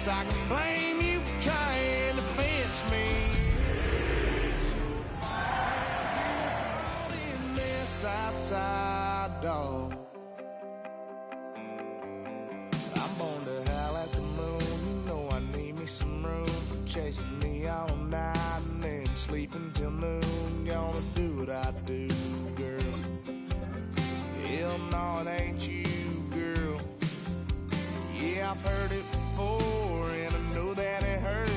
guess I can blame you for trying to fence me. In this outside dog. I'm born to howl at the moon. You know I need me some room for chasing me all night and then sleeping till noon. Gonna do what I do, girl. Hell no, it ain't you, girl. Yeah, I've heard it before, and I know that it hurts.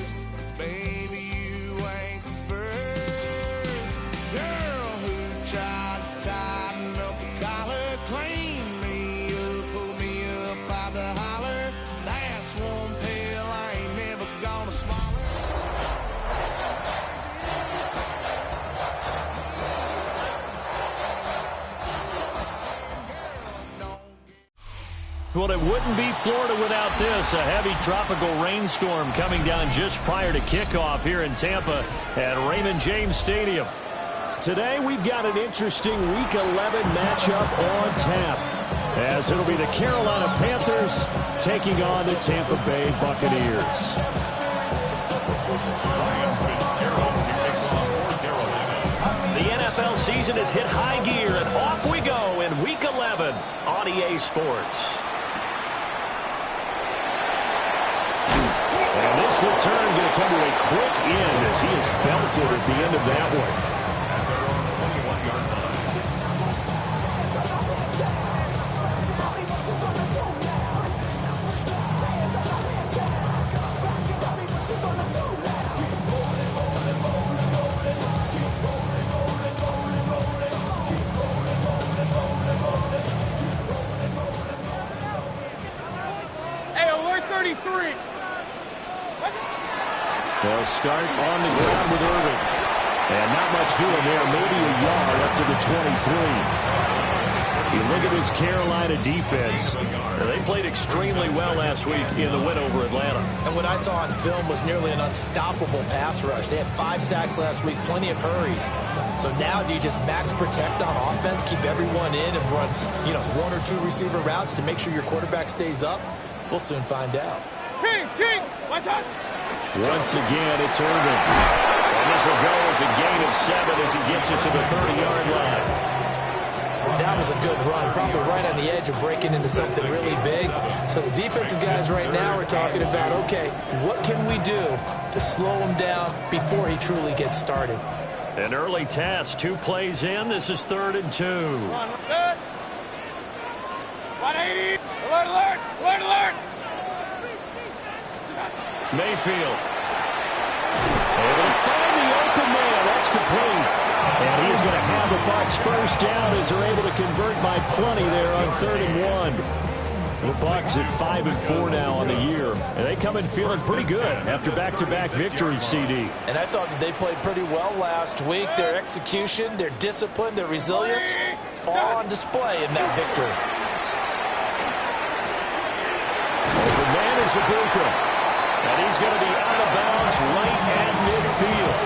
Baby, you ain't the first girl who tried to tighten up the collar, clean me up, pull me up out the holler. That's one pill I ain't never gonna swallow. Well, it wouldn't be Florida without this. A heavy tropical rainstorm coming down just prior to kickoff here in Tampa at Raymond James Stadium. Today, we've got an interesting Week 11 matchup on tap, as it'll be the Carolina Panthers taking on the Tampa Bay Buccaneers. The NFL season has hit high gear, and off we go in Week 11 on EA Sports. And this return going to come to a quick end as he is belted at the end of that one. Hey, alert 33. They'll start on the ground with Irving. And not much doing there. Maybe a yard up to the 23. You look at this Carolina defense. They played extremely well last week in the win over Atlanta. And what I saw on film was nearly an unstoppable pass rush. They had 5 sacks last week, plenty of hurries. So now do you just max protect on offense, keep everyone in, and run, 1 or 2 receiver routes to make sure your quarterback stays up? We'll soon find out. King, watch out. Once again, it's Irving. And this will go as a gain of 7 as he gets it to the 30-yard line. That was a good run, probably right on the edge of breaking into something really big. So the defensive guys right now are talking about, okay, what can we do to slow him down before he truly gets started? An early task, 2 plays in. This is 3rd and 2. 180. Alert. Mayfield. Able to find the open man. That's complete. And he's going to have the Bucs first down as they're able to convert by plenty there on 3rd and 1. The Bucs at 5-4 now on the year. And they come in feeling pretty good after back-to-back victories, CD. And I thought that they played pretty well last week. Their execution, their discipline, their resilience, all on display in that victory. Open man is Ibuka. And he's going to be out of bounds right at midfield.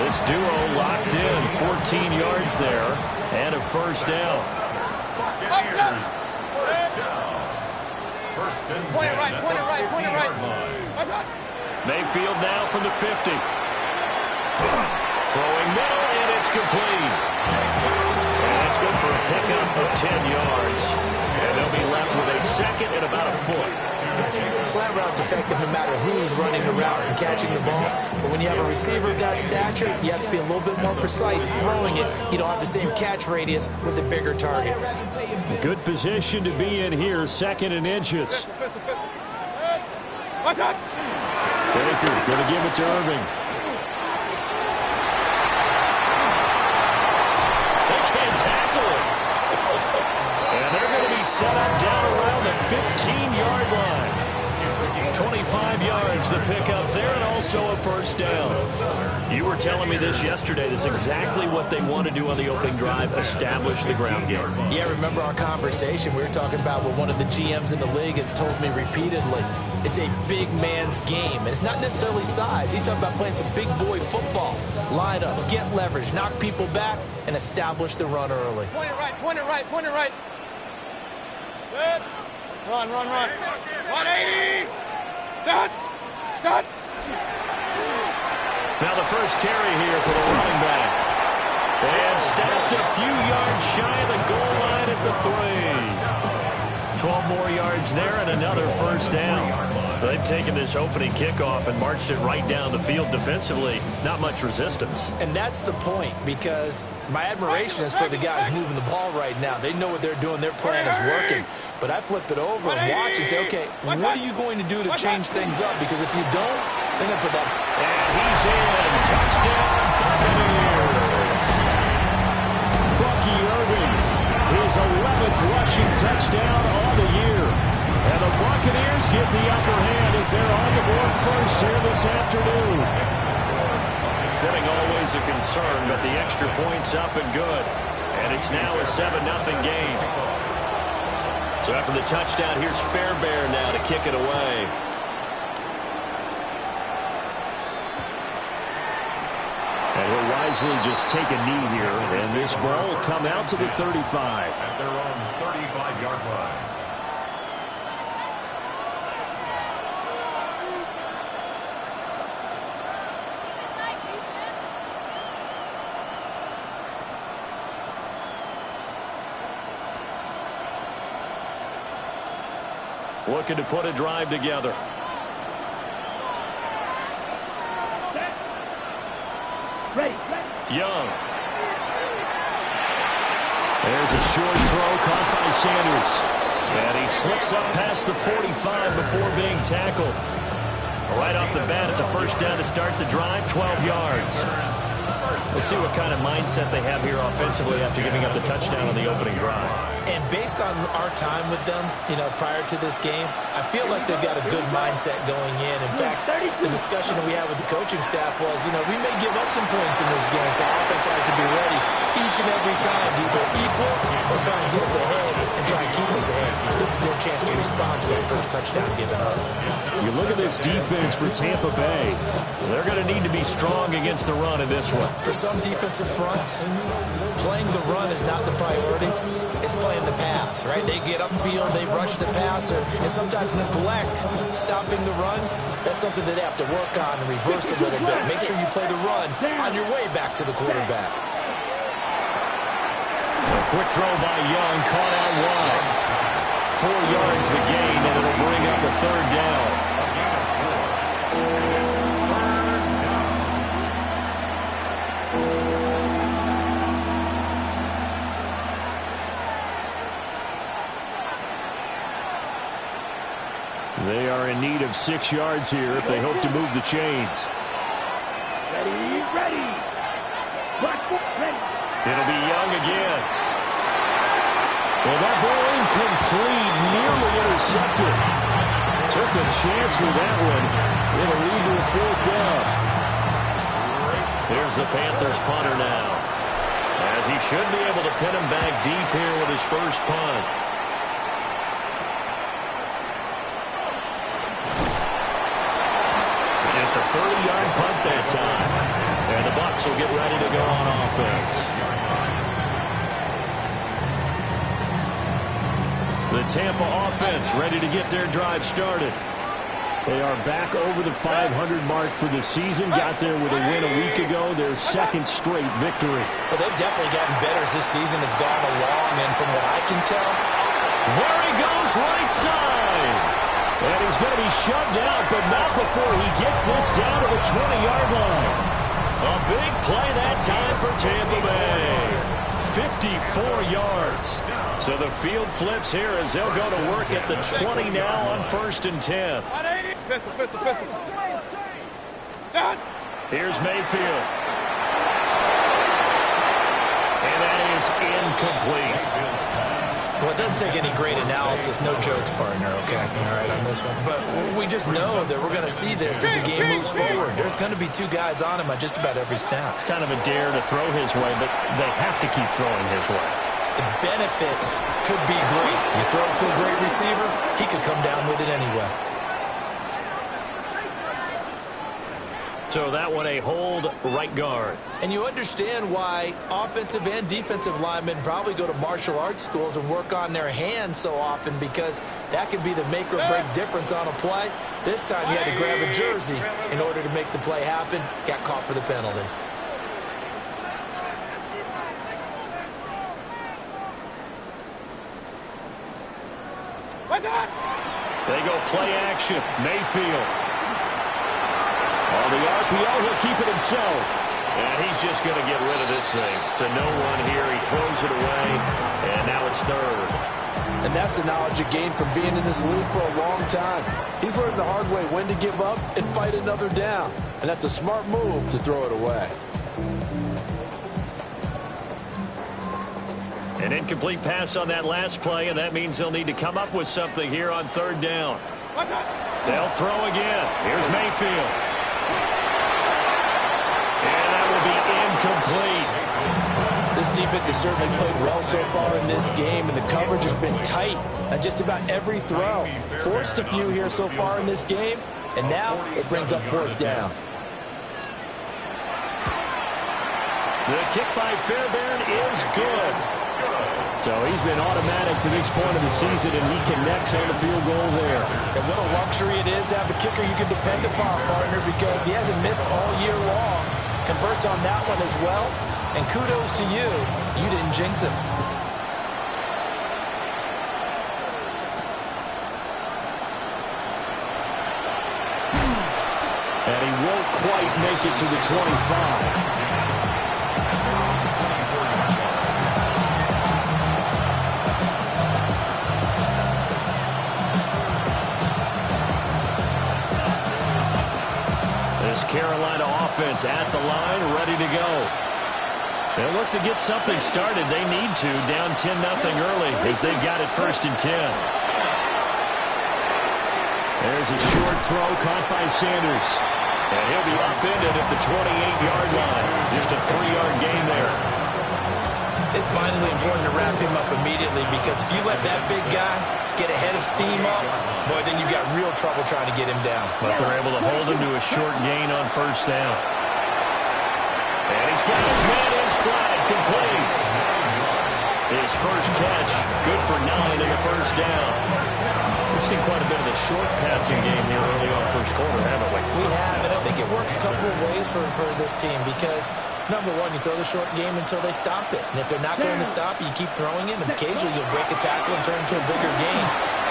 This duo locked in, 14 yards there, and a first down. First and 10. Point it right. Mayfield now from the 50. Throwing middle, and it's complete. And it's good for a pickup of 10 yards. And they'll be left with a second and about a foot. Slant route's effective no matter who's running the route and catching the ball. But when you have a receiver of that stature, you have to be a little bit more precise throwing it. You don't have the same catch radius with the bigger targets. Good position to be in here, 2nd and inches. Baker going to give it to Irving. They can't tackle it. And they're going to be set up down around the 15-yard line. 25 yards the pickup there, and also a first down. You were telling me this yesterday. This is exactly what they want to do on the opening drive, establish the ground game. Yeah, remember our conversation. We were talking about what one of the GMs in the league has told me repeatedly. It's a big man's game, and it's not necessarily size. He's talking about playing some big boy football. Line up, get leverage, knock people back, and establish the run early. Point it right. Good. Run. 180. Done. Done. Now the first carry here for the running back. And stopped a few yards shy of the goal line at the 3. 12 more yards there and another first down. They've taken this opening kickoff and marched it right down the field defensively. Not much resistance. And that's the point, because my admiration is for the guys moving the ball right now. They know what they're doing. Their plan is working. But I flip it over and watch and say, okay, what are you going to do to change things up? Because if you don't, they're going to put that. And he's in. Touchdown, Buccaneers. Bucky Irving, his 11th rushing touchdown on the year. And the Buccaneers get the upper hand as they're on the board first here this afternoon. Fitting always a concern, but the extra point's up and good. And it's now a 7-0 game. So after the touchdown, here's Fairbairn now to kick it away. And he'll wisely just take a knee here, and this ball will come out to the 35. At their own 35-yard line. Looking to put a drive together. Young. There's a short throw caught by Sanders. And he slips up past the 45 before being tackled. Right off the bat, it's a first down to start the drive, 12 yards. We'll see what kind of mindset they have here offensively after giving up the touchdown on the opening drive. And based on our time with them, prior to this game, I feel like they've got a good mindset going in. In fact, the discussion that we had with the coaching staff was, we may give up some points in this game, so our offense has to be ready each and every time to either equal or try and get us ahead and try and keep us ahead. This is their chance to respond to that first touchdown given up. You look at this defense for Tampa Bay. They're going to need to be strong against the run in this one. For some defensive fronts, playing the run is not the priority. It's playing the pass, right? They get upfield, they rush the passer, and sometimes neglect stopping the run. That's something that they have to work on and reverse a little bit. Make sure you play the run on your way back to the quarterback. A quick throw by Young, caught out wide. 4 yards the gain, and it'll bring up a third down. They are in need of 6 yards here if they hope to move the chains. Ready. It'll be Young again. Well, that ball incomplete, nearly intercepted. Took a chance with that one. It'll lead to a fourth down. Here's the Panthers punter now, as he should be able to pin him back deep here with his first punt. Just a 30-yard punt that time. And the Bucs will get ready to go on offense. The Tampa offense ready to get their drive started. They are back over the 500 mark for the season. Got there with a win a week ago, their second straight victory. Well, they've definitely gotten better as this season has gone along, and from what I can tell, there he goes, right side. And he's going to be shoved out, but not before he gets this down to the 20-yard line. A big play that time for Tampa Bay. 54 yards. So the field flips here as they'll go to work at the 20 now on 1st and 10. Pistol. Done. Here's Mayfield. And that is incomplete. Well, it doesn't take any great analysis. No jokes, partner, okay? All right, on this one. But we just know that we're going to see this as the game moves forward. There's going to be 2 guys on him on just about every snap. It's kind of a dare to throw his way, but they have to keep throwing his way. The benefits could be great. You throw it to a great receiver, he could come down with it anyway. To So that one a hold right guard. And you understand why offensive and defensive linemen probably go to martial arts schools and work on their hands so often, because that can be the make or break difference on a play. This time he had to grab a jersey in order to make the play happen. Got caught for the penalty. They go play action. Mayfield. On the RPO, he'll keep it himself. And he's just going to get rid of this thing. To no one here. He throws it away. And now it's third. And that's the knowledge he gained from being in this league for a long time. He's learned the hard way when to give up and fight another down. And that's a smart move to throw it away. An incomplete pass on that last play, and that means they'll need to come up with something here on third down. They'll throw again. Here's Mayfield. And that will be incomplete. This defense has certainly played well so far in this game, and the coverage has been tight on just about every throw. Forced a few here so far in this game, and now it brings up fourth down. The kick by Fairbairn is good. So he's been automatic to this point of the season, and he connects on the field goal there. And what a luxury it is to have a kicker you can depend upon, partner, because he hasn't missed all year long. Converts on that one as well. And kudos to you. You didn't jinx him. And he won't quite make it to the 25. Carolina offense at the line, ready to go. They'll look to get something started. They need to, down 10-0 early as they've got it 1st and 10. There's a short throw caught by Sanders. And he'll be upended at the 28-yard line. Just a 3-yard gain there. It's finally important to wrap him up immediately, because if you let that big guy get ahead of steam up, boy, then you've got real trouble trying to get him down. But they're able to hold him to a short gain on 1st down. And he's got his man in stride, complete. His first catch, good for 9 in the 1st down. We've seen quite a bit of the short passing game here early on 1st quarter, haven't we? We have, and I think it works a couple of ways for this team, because, number one, you throw the short game until they stop it. And if they're not going to stop it, you keep throwing it, and occasionally you'll break a tackle and turn into a bigger gain.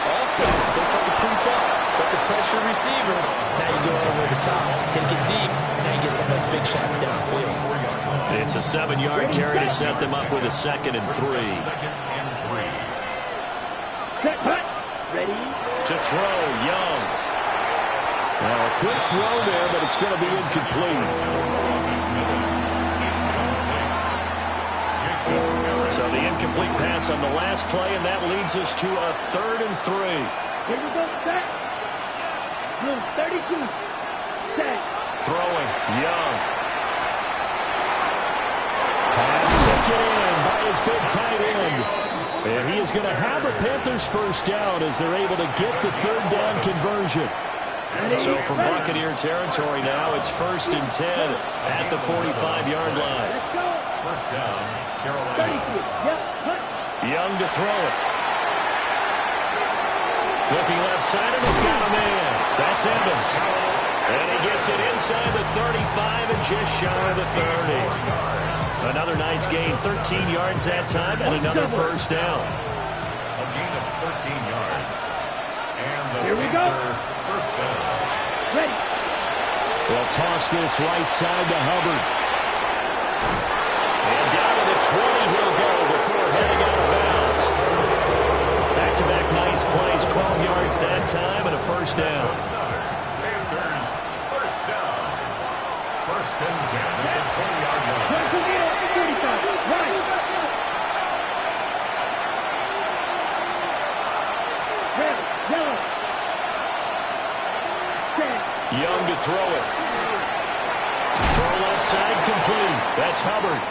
Also, if they start to creep up, start to pressure receivers, now you go over the top, take it deep, and now you get some of those big shots downfield. It's a 7-yard carry to set them up with a 2nd and 3. Ready? To throw, Young. Now a quick throw there, but it's going to be incomplete. So the incomplete pass on the last play, and that leads us to a 3rd and 3. Here we go, set. Room 32. Set. Throwing, Young. Pass taken in by his big tight end. And he is going to have a Panthers 1st down as they're able to get the 3rd down conversion. So from Buccaneer territory now, it's 1st and 10 at the 45-yard line. Let's go. 1st down, Carolina. Young to throw it. Looking left side, and he's got a man. That's Evans. And he gets it inside the 35 and just shy of the 30. Another nice gain, 13 yards that time, and another 1st down. A gain of 13 yards. And the Here we go. 1st down. Ready. They'll toss this right side to Hubbard. And down to the 20 he'll go before heading out of bounds. Back-to-back nice plays, 12 yards that time, and a 1st down. Panthers 1st down. 1st and 10 at the 20-yard line. Young to throw it. Throw left side, complete. That's Hubbard.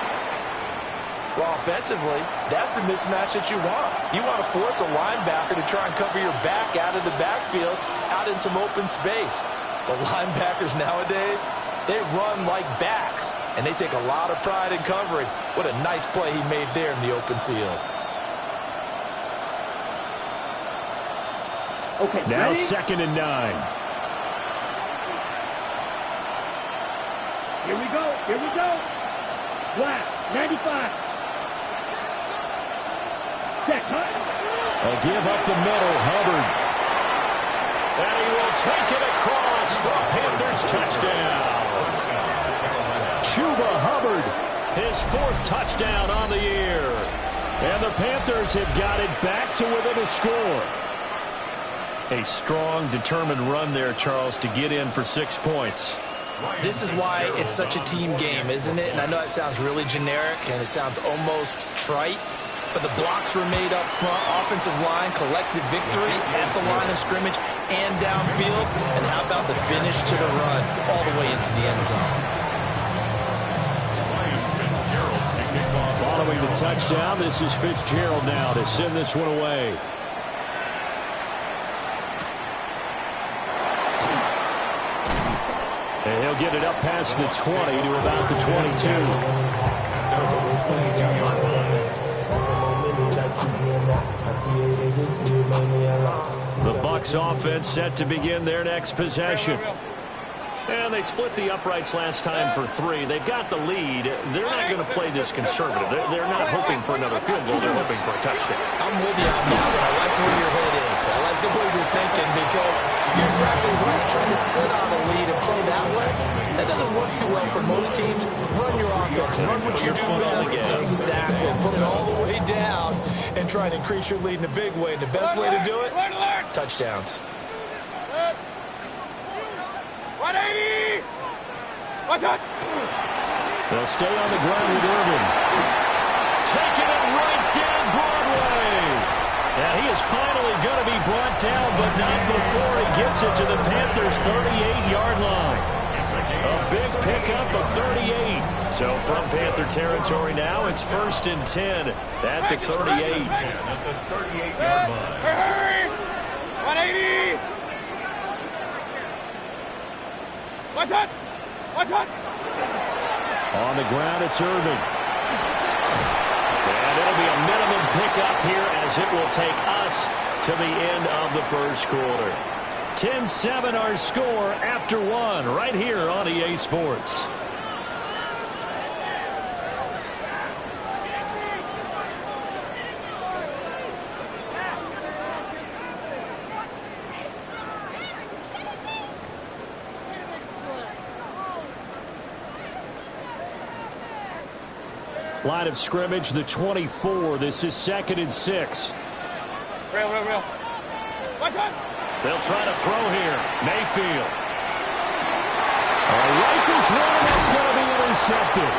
Well, offensively, that's the mismatch that you want. You want to force a linebacker to try and cover your back out of the backfield, out in some open space. The linebackers nowadays, They run like backs, and they take a lot of pride in covering. What a nice play he made there in the open field. Okay, now ready? 2nd and 9. Here we go. Here we go. Flat. 95. Check, huh? A give up the middle, Hubbard. And he will take it across for a Panthers touchdown. Chuba Hubbard, his 4th touchdown on the year. And the Panthers have got it back to within a score. A strong, determined run there, Charles, to get in for 6 points. This is why it's such a team game, isn't it? And I know it sounds really generic and it sounds almost trite, but the blocks were made up front. Offensive line, collective victory at the line of scrimmage and downfield. And how about the finish to the run all the way into the end zone? Following the touchdown, this is Fitzgerald now to send this one away. And he'll get it up past the 20 to about the 22. The Bucs offense set to begin their next possession. And they split the uprights last time for 3. They've got the lead. They're not going to play this conservative. They're not hoping for another field goal. They're hoping for a touchdown. I'm with you on that, but I like where your head is. I like the way you're thinking because you're exactly right. Trying to sit on a lead and play that way, that doesn't work too well for most teams. Run your offense. Run what you do best. Exactly. Put it all the way down and try and increase your lead in a big way. And the best way to do it, touchdowns. 180! What's up? They'll stay on the ground with Irvin. Taking it right down Broadway. And he is finally going to be brought down, but not before he gets it to the Panthers' 38-yard line. A big pickup of 38. So from Panther territory now, it's 1st and 10 at the 38. At the 38-yard line. Hurry! 180! What's up? What's up? On the ground, it's Irvin. And it'll be a minimum pickup here as it will take us to the end of the first quarter. 10-7 our score after 1 right here on EA Sports. Line of scrimmage, the 24. This is 2nd and 6. Real. What's up? They'll try to throw here. Mayfield. Rifles one, that's going to be intercepted.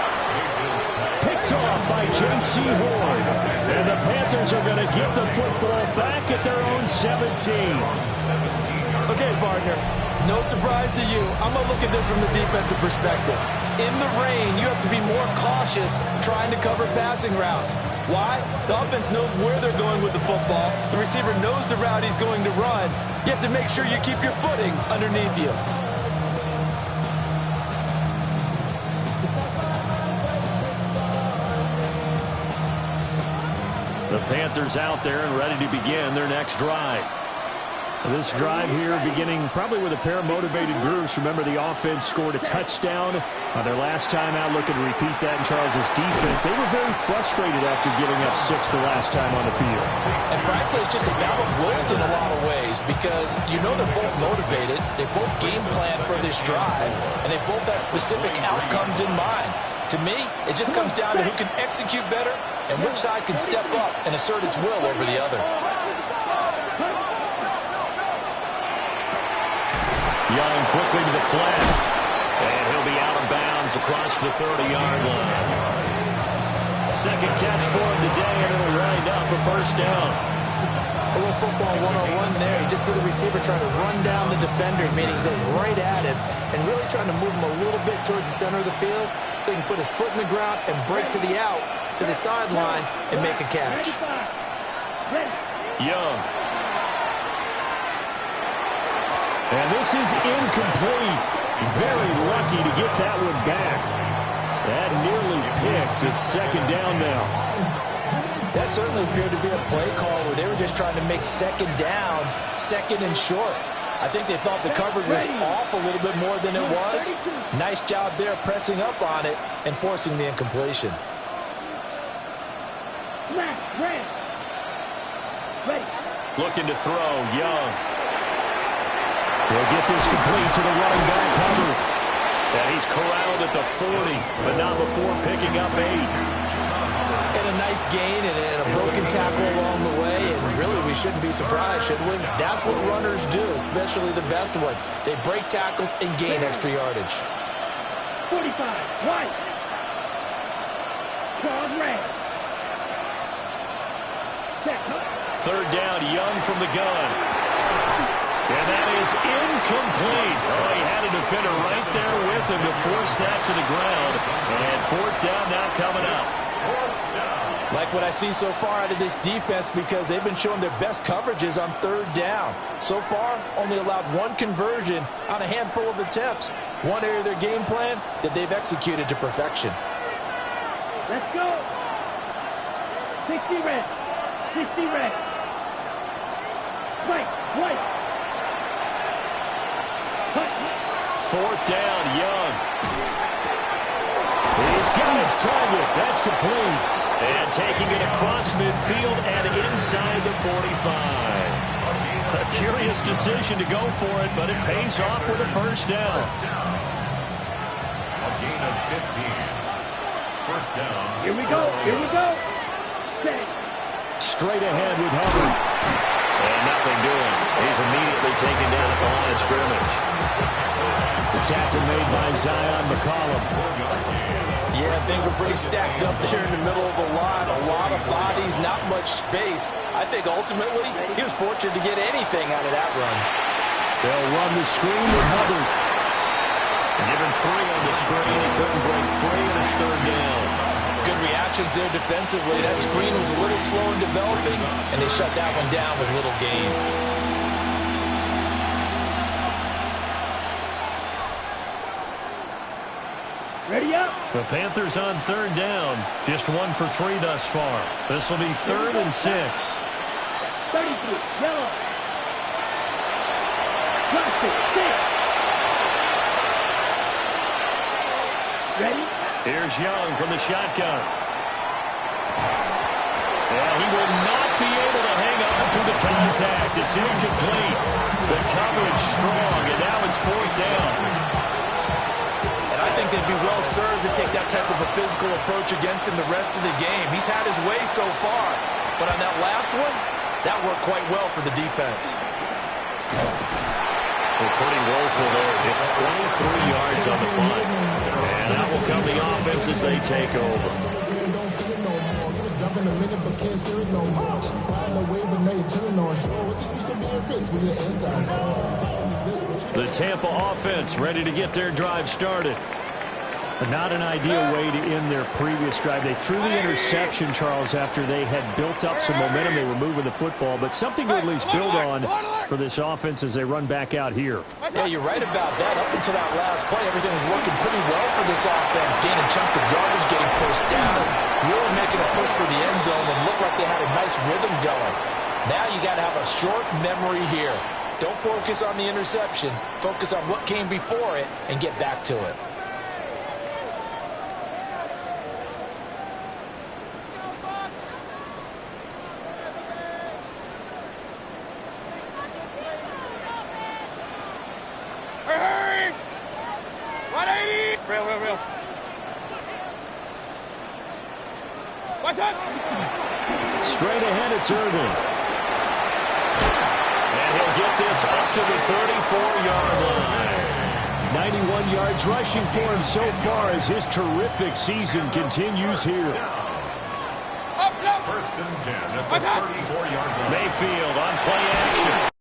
Picked off by J.C. Horn. And the Panthers are going to get the football back at their own 17. Okay, partner, no surprise to you. I'm going to look at this from the defensive perspective. In the rain, you have to be more cautious trying to cover passing routes. Why? The offense knows where they're going with the football. The receiver knows the route he's going to run. You have to make sure you keep your footing underneath you. The Panthers out there and ready to begin their next drive. This drive here beginning probably with a pair of motivated groups. Remember, the offense scored a touchdown on their last time out. Looking to repeat that in Charles's defense. They were very frustrated after giving up 6 the last time on the field. And frankly, it's just a battle of wills in a lot of ways because you know they're both motivated. They both game plan for this drive, and they both have specific outcomes in mind. To me, it just comes down to who can execute better and which side can step up and assert its will over the other. Young quickly to the flat. And he'll be out of bounds across the 30-yard line. Second catch for him today, and it'll wind up a first down. A little football 101 there. You just see the receiver trying to run down the defender, meaning he goes right at him and really trying to move him a little bit towards the center of the field so he can put his foot in the ground and break to the out, to the sideline, and make a catch. Young. And this is incomplete. Very lucky to get that one back. That nearly picked. It's second down now. That certainly appeared to be a play call where they were just trying to make second down, second and short. I think they thought the coverage was off a little bit more than it was. Nice job there pressing up on it and forcing the incompletion. Looking to throw, Young. He'll get this complete to the running back, Hubbard. And he's corralled at the 40, but not before picking up 8. And a nice gain and a broken tackle along the way, and really we shouldn't be surprised, should we? That's what runners do, especially the best ones. They break tackles and gain extra yardage. 45, white. Cross red. Third down, Young from the gun. And that is incomplete. Oh, he had a defender right there with him to force that to the ground. And fourth down now coming up. Like what I see so far out of this defense, because they've been showing their best coverages on third down. So far, only allowed one conversion on a handful of attempts. One area of their game plan that they've executed to perfection. Let's go. 60 red. 60 red. White. Fourth down, Young. He's got his target. That's complete. And taking it across midfield and inside the 45. A curious decision to go for it, but it pays off with a first down. A gain of 15. First down. Here we go. Straight ahead with Hubbard. And nothing doing. He's immediately taken down at the line of scrimmage. The tackle made by Zion McCollum. Yeah, things were pretty stacked up there in the middle of the line. A lot of bodies, not much space. I think ultimately he was fortunate to get anything out of that run. They'll run the screen with Hubbard. Given 3 on the screen, he couldn't break free, and it's third down. Good reactions there defensively. That screen was a little slow in developing, and they shut that one down with little gain. Ready up. The Panthers on third down. Just 1 for 3 thus far. This will be 3rd and 6. 33, yellow. Drop it, 6. Ready? Here's Young from the shotgun. And he will not be able to hang on to the contact. It's incomplete. The coverage strong, and now it's 4th down. And I think they'd be well served to take that type of a physical approach against him the rest of the game. He's had his way so far, but on that last one, that worked quite well for the defense. Well, pretty woeful there. Just 23 yards on the punt. And that will come the offense as they take over. The Tampa offense ready to get their drive started. But not an ideal way to end their previous drive. They threw the interception, Charles, after they had built up some momentum. They were moving the football, but something to at least build on for this offense as they run back out here. Yeah, you're right about that. Up until that last play, everything was working pretty well for this offense. Gaining chunks of yardage, getting first down, really making a push for the end zone, and looked like they had a nice rhythm going. Now you got to have a short memory here. Don't focus on the interception. Focus on what came before it and get back to it. Real. What's up? Straight ahead, it's Irvin. And he'll get this up to the 34-yard line. 91 yards rushing for him so far as his terrific season continues here. First and 10 at the 34-yard line. Mayfield on play action.